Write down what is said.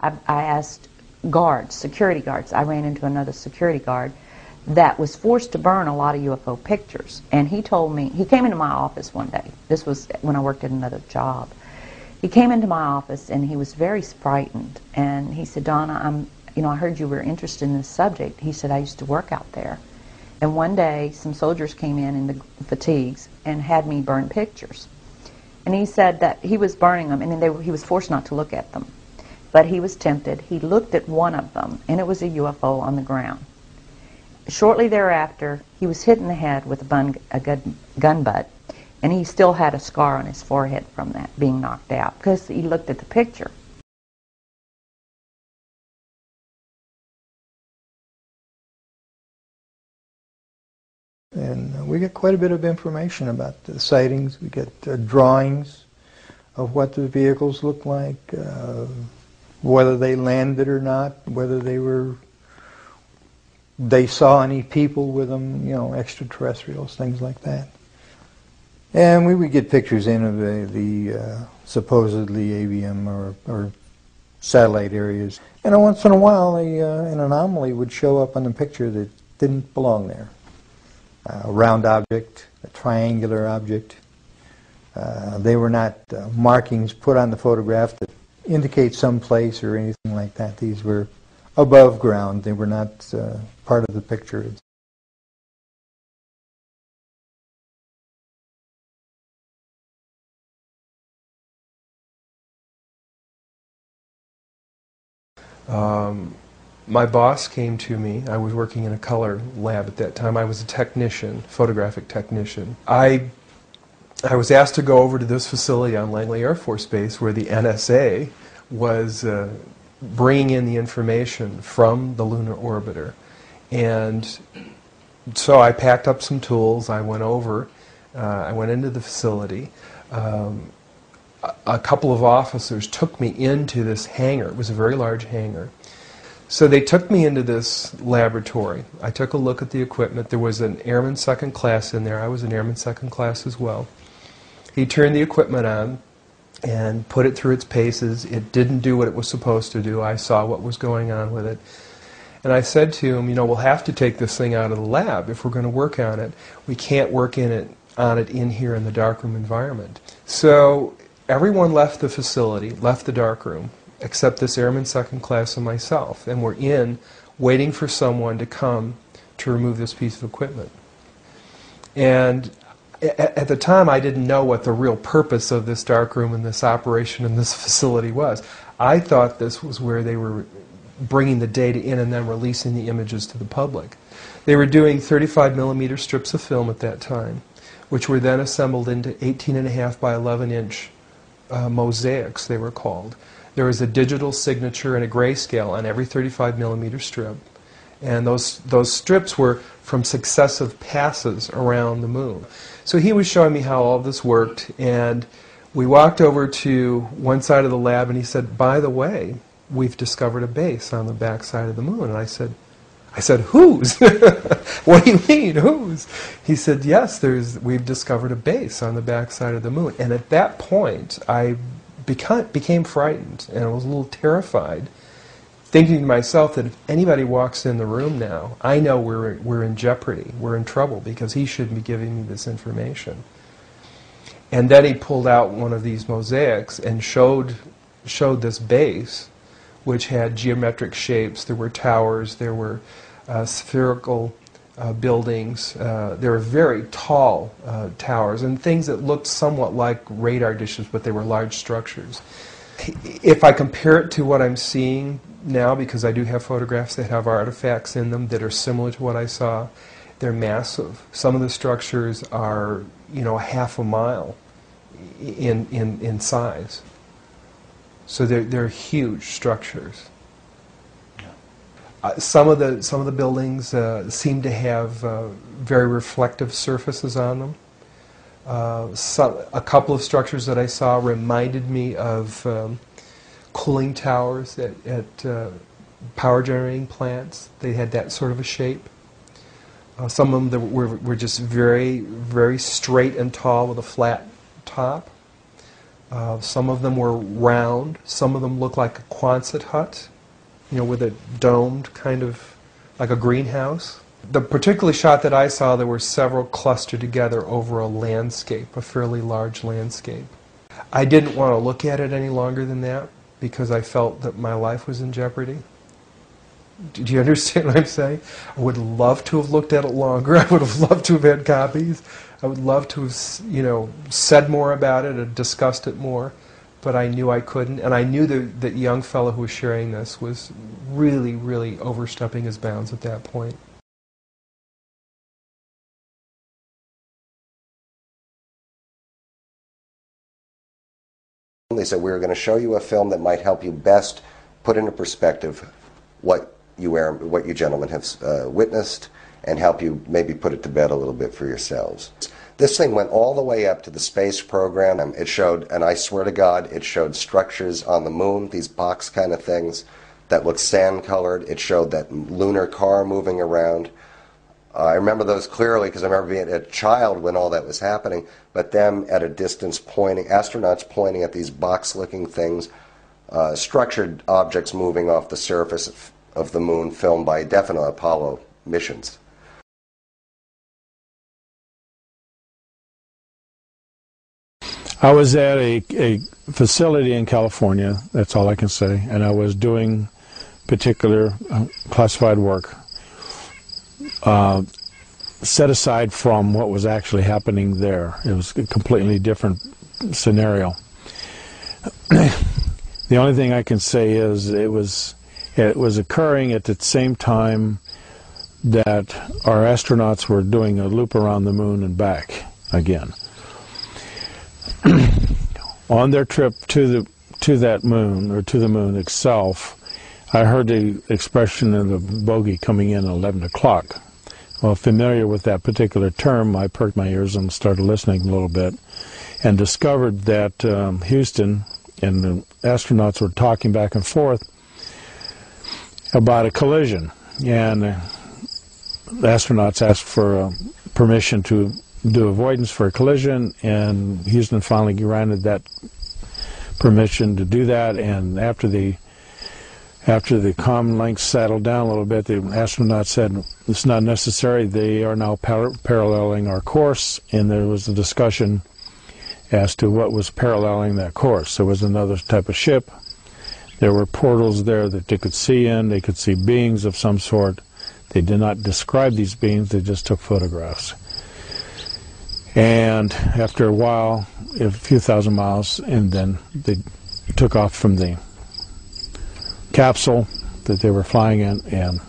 I asked guards, security guards. I ran into another security guard that was forced to burn a lot of UFO pictures. And he told me, he came into my office one day. This was when I worked at another job. He came into my office and he was very frightened. And he said, Donna, I heard you were interested in this subject. He said, I used to work out there. And one day, some soldiers came in the fatigues and had me burn pictures. And he said that he was burning them, and he was forced not to look at them. But he was tempted. He looked at one of them, and it was a UFO on the ground. Shortly thereafter, he was hit in the head with a gun butt, and he still had a scar on his forehead from that, being knocked out, because he looked at the picture. And we get quite a bit of information about the sightings. We get drawings of what the vehicles look like, whether they landed or not, whether they saw any people with them, extraterrestrials, things like that. And we would get pictures in of the supposedly AVM or satellite areas. And once in a while, an anomaly would show up on the picture that didn't belong there. A round object, a triangular object. They were not markings put on the photograph that indicate some place or anything like that. These were above ground. They were not part of the picture. My boss came to me. I was working in a color lab at that time. I was a technician, photographic technician. I was asked to go over to this facility on Langley Air Force Base where the NSA was bringing in the information from the lunar orbiter. And so I packed up some tools. I went over. I went into the facility. A couple of officers took me into this hangar. It was a very large hangar. So they took me into this laboratory. I took a look at the equipment. There was an airman second class in there. I was an airman second class as well. He turned the equipment on and put it through its paces. It didn't do what it was supposed to do. I saw what was going on with it. And I said to him, we'll have to take this thing out of the lab if we're going to work on it. We can't work on it in here in the darkroom environment. So everyone left the facility, left the darkroom, except this airman second class and myself. And we're in, waiting for someone to come to remove this piece of equipment. And at the time, I didn't know what the real purpose of this darkroom and this operation in this facility was. I thought this was where they were bringing the data in and then releasing the images to the public. They were doing 35mm strips of film at that time, which were then assembled into 18.5 by 11-inch mosaics, they were called. There was a digital signature and a grayscale on every 35mm strip. And those strips were from successive passes around the moon. So he was showing me how all this worked, and we walked over to one side of the lab, and he said, by the way, we've discovered a base on the back side of the moon. And I said, whose? What do you mean, whose? He said, yes, we've discovered a base on the back side of the moon. And at that point, I became frightened, and I was a little terrified, thinking to myself that if anybody walks in the room now, I know we're in jeopardy, we're in trouble, because he shouldn't be giving me this information. And then he pulled out one of these mosaics and showed this base, which had geometric shapes. There were towers, there were spherical buildings, there were very tall towers, and things that looked somewhat like radar dishes, but they were large structures. If I compare it to what I'm seeing now, because I do have photographs that have artifacts in them that are similar to what I saw, they're massive. Some of the structures are, half a mile in size. So they're huge structures. Some of the buildings seem to have very reflective surfaces on them. A couple of structures that I saw reminded me of cooling towers at power generating plants. They had that sort of a shape. Some of them were just very, very straight and tall with a flat top. Some of them were round. Some of them looked like a Quonset hut, you know, with a domed kind of, like a greenhouse. The particular shot that I saw, there were several clustered together over a landscape, a fairly large landscape. I didn't want to look at it any longer than that because I felt that my life was in jeopardy. Do you understand what I'm saying? I would love to have looked at it longer. I would have loved to have had copies. I would love to have, you know, said more about it or discussed it more, but I knew I couldn't, and I knew that young fellow who was sharing this was really, really overstepping his bounds at that point. They said, we were going to show you a film that might help you best put into perspective what you gentlemen have witnessed and help you maybe put it to bed a little bit for yourselves. This thing went all the way up to the space program. It showed, and I swear to God, it showed structures on the moon, these box kind of things that looked sand-colored. It showed that lunar car moving around. I remember those clearly because I remember being a child when all that was happening, but them at a distance pointing, astronauts pointing at these box-looking things, structured objects moving off the surface of the moon, filmed by definite Apollo missions. I was at a facility in California, that's all I can say, and I was doing particular classified work. Set aside from what was actually happening there. It was a completely different scenario. The only thing I can say is it was occurring at the same time that our astronauts were doing a loop around the moon and back again. On their trip to that moon, or to the moon itself, I heard the expression of the bogey coming in at 11 o'clock. Well, familiar with that particular term, I perked my ears and started listening a little bit and discovered that Houston and the astronauts were talking back and forth about a collision. And the astronauts asked for permission to do avoidance for a collision, and Houston finally granted that permission to do that. And after the comm links settled down a little bit, the astronauts said it's not necessary. They are now paralleling our course, and there was a discussion as to what was paralleling that course. There was another type of ship. There were portals there that they could see in. They could see beings of some sort. They did not describe these beings. They just took photographs. And after a while, a few thousand miles, and then they took off from the capsule that they were flying in and